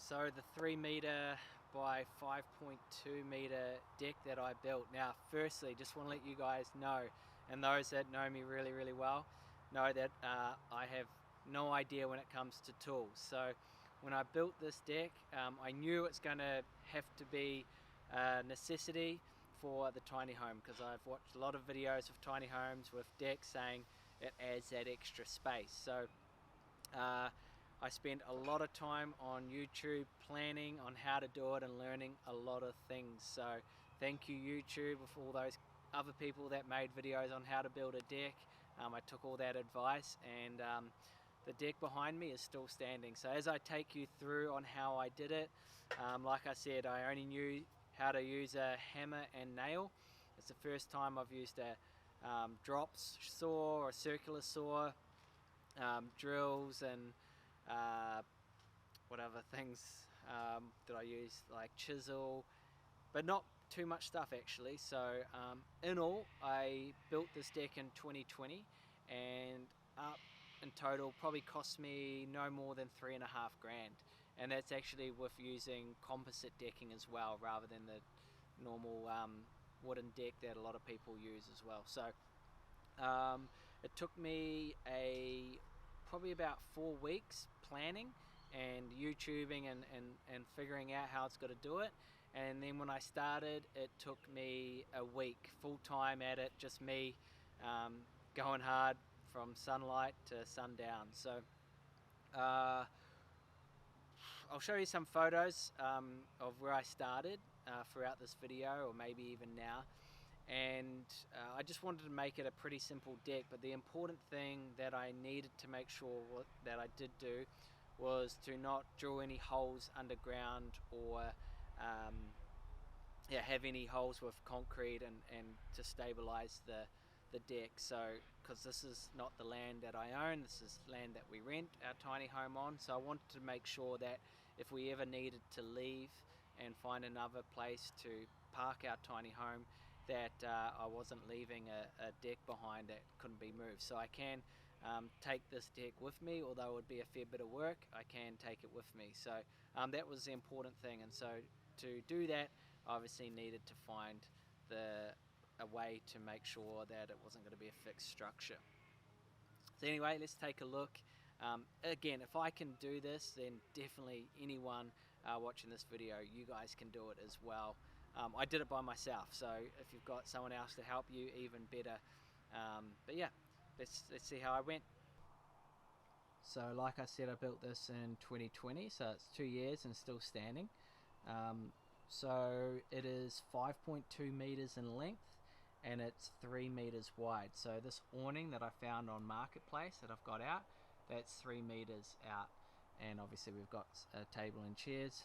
So the 3 meter by 5.2 meter deck that I built. Now, firstly, just want to let you guys know, and those that know me really well, know that I have no idea when it comes to tools. So when I built this deck, I knew it's going to have to be a necessity for the tiny home, because I've watched a lot of videos of tiny homes with decks saying it adds that extra space. So I spent a lot of time on YouTube planning on how to do it and learning a lot of things. So thank you, YouTube, with all those other people that made videos on how to build a deck. I took all that advice, and the deck behind me is still standing. So as I take you through on how I did it, like I said, I only knew how to use a hammer and nail. It's the first time I've used a drop saw or a circular saw, drills, and what other things did I use, like chisel, but not too much stuff actually. So in all, I built this deck in 2020, and up in total probably cost me no more than $3.5 grand, and that's actually with using composite decking as well, rather than the normal wooden deck that a lot of people use as well. So it took me probably about 4 weeks planning and YouTubing and figuring out how it's got to do it. And then when I started, it took me a week full time at it, just me going hard from sunlight to sundown. So I'll show you some photos of where I started throughout this video, or maybe even now. And I just wanted to make it a pretty simple deck, but the important thing that I needed to make sure that I did do was to not drill any holes underground, or have any holes with concrete and to stabilize the deck. So because this is not the land that I own, this is land that we rent our tiny home on, so I wanted to make sure that if we ever needed to leave and find another place to park our tiny home, that I wasn't leaving a deck behind that couldn't be moved. So I can take this deck with me, although it would be a fair bit of work. I can take it with me. So that was the important thing, and so to do that, I obviously needed to find a way to make sure that it wasn't going to be a fixed structure. So anyway, let's take a look. Again, if I can do this, then definitely anyone watching this video, you guys can do it as well. I did it by myself, so if you've got someone else to help you, even better. But yeah, let's see how I went. So like I said, I built this in 2020, so it's 2 years and still standing. So it is 5.2 meters in length, and it's 3 meters wide. So this awning that I found on Marketplace that I've got out, that's 3 meters out, and obviously we've got a table and chairs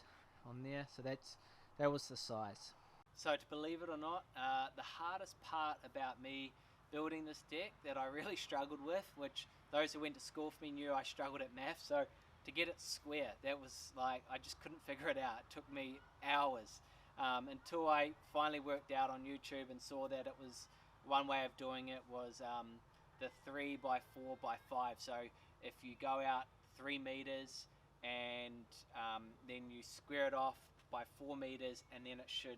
on there, so that was the size. So to believe it or not, the hardest part about me building this deck that I really struggled with, which those who went to school with me knew I struggled at math, so to get it square, that was like, I just couldn't figure it out. It took me hours until I finally worked out on YouTube and saw that it was, one way of doing it was the 3 by 4 by 5. So if you go out 3 meters and then you square it off by 4 meters, and then it should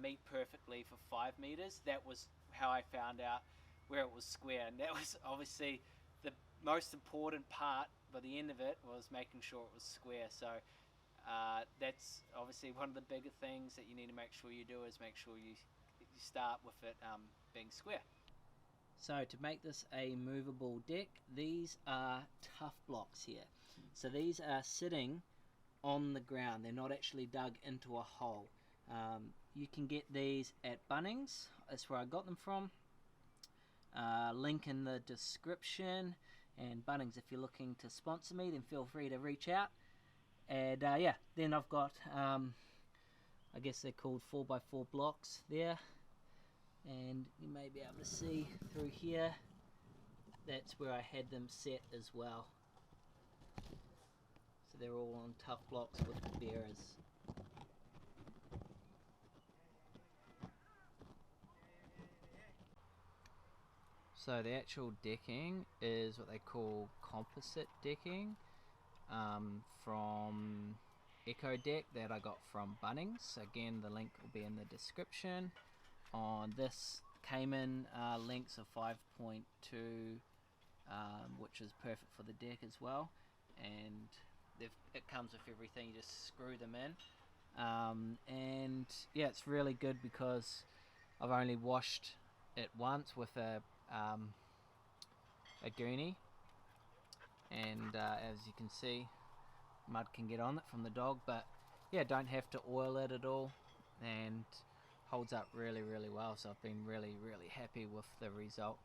meet perfectly for 5 meters. That was how I found out where it was square, and that was obviously the most important part. By the end of it was making sure it was square. So that's obviously one of the bigger things that you need to make sure you do, is make sure you start with it being square. So to make this a movable deck, these are tough blocks here. So these are sitting on the ground, they're not actually dug into a hole. You can get these at Bunnings, that's where I got them from. Link in the description. And Bunnings, if you're looking to sponsor me, then feel free to reach out. And yeah, then I've got I guess they're called 4x4 blocks there, and you may be able to see through here, that's where I had them set as well. So they're all on tough blocks with bearers. So the actual decking is what they call composite decking, from Eco deck that I got from Bunnings. Again, the link will be in the description. On this came in lengths of 5.2, which is perfect for the deck as well, and it comes with everything. You just screw them in, and yeah, it's really good because I've only washed it once with a goonie, and as you can see, mud can get on it from the dog, but yeah, don't have to oil it at all, and holds up really well. So I've been really happy with the result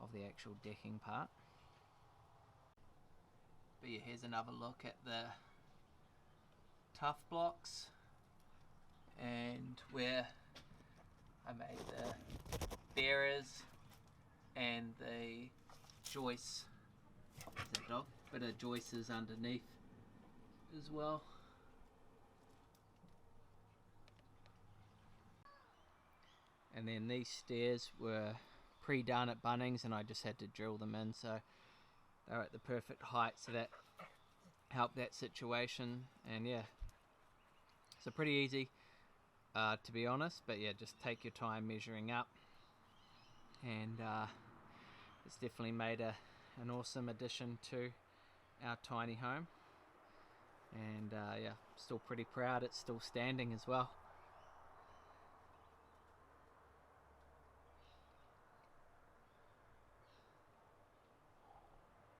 of the actual decking part. But yeah, here's another look at the tough blocks and where I made the bearers and the joists. There's a dog, bit of joists underneath as well. And then these stairs were pre-done at Bunnings, and I just had to drill them in, so they're at the perfect height, so that helped that situation. And yeah, so pretty easy to be honest, but yeah, just take your time measuring up, and it's definitely made an awesome addition to our tiny home. And yeah, still pretty proud it's still standing as well.